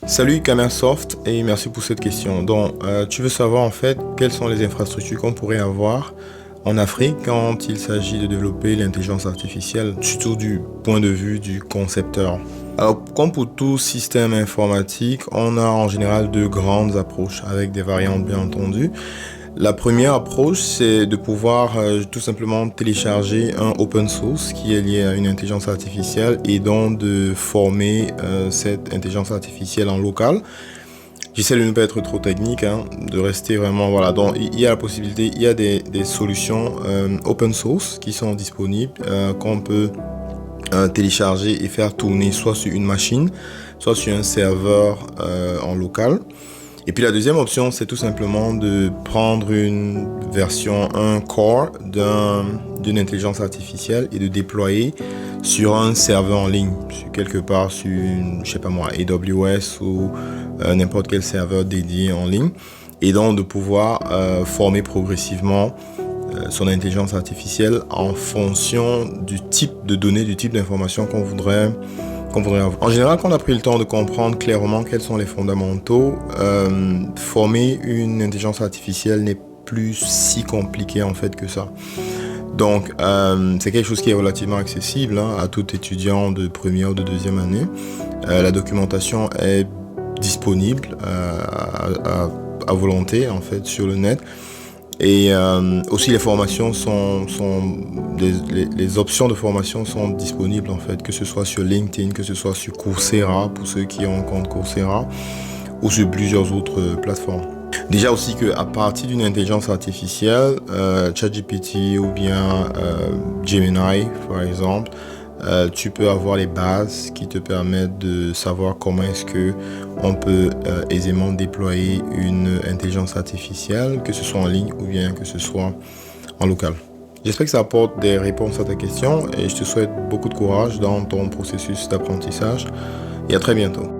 Salut Camersoft et merci pour cette question. Donc, tu veux savoir en fait quelles sont les infrastructures qu'on pourrait avoir en Afrique quand il s'agit de développer l'intelligence artificielle, surtout du point de vue du concepteur. Alors, comme pour tout système informatique, on a en général deux grandes approches avec des variantes bien entendu. La première approche, c'est de pouvoir tout simplement télécharger un open source qui est lié à une intelligence artificielle et donc de former cette intelligence artificielle en local. J'essaie de ne pas être trop technique, hein, de rester vraiment, voilà. Donc, il y a la possibilité, il y a des solutions open source qui sont disponibles, qu'on peut télécharger et faire tourner soit sur une machine, soit sur un serveur en local. Et puis la deuxième option, c'est tout simplement de prendre une version, un core d'une intelligence artificielle et de déployer sur un serveur en ligne, quelque part sur, je sais pas moi, AWS ou n'importe quel serveur dédié en ligne, et donc de pouvoir former progressivement son intelligence artificielle en fonction du type de données, du type d'information qu'on voudrait avoir. En général, quand on a pris le temps de comprendre clairement quels sont les fondamentaux, former une intelligence artificielle n'est plus si compliqué en fait que ça. Donc, c'est quelque chose qui est relativement accessible hein, à tout étudiant de première ou de deuxième année. La documentation est disponible à volonté en fait sur le net. Et aussi les formations les options de formation sont disponibles en fait, que ce soit sur LinkedIn, que ce soit sur Coursera pour ceux qui ont un compte Coursera ou sur plusieurs autres plateformes. Déjà aussi qu'à partir d'une intelligence artificielle, ChatGPT ou bien Gemini par exemple, tu peux avoir les bases qui te permettent de savoir comment est-ce que on peut aisément déployer une intelligence artificielle, que ce soit en ligne ou bien que ce soit en local. J'espère que ça apporte des réponses à ta question et je te souhaite beaucoup de courage dans ton processus d'apprentissage et à très bientôt.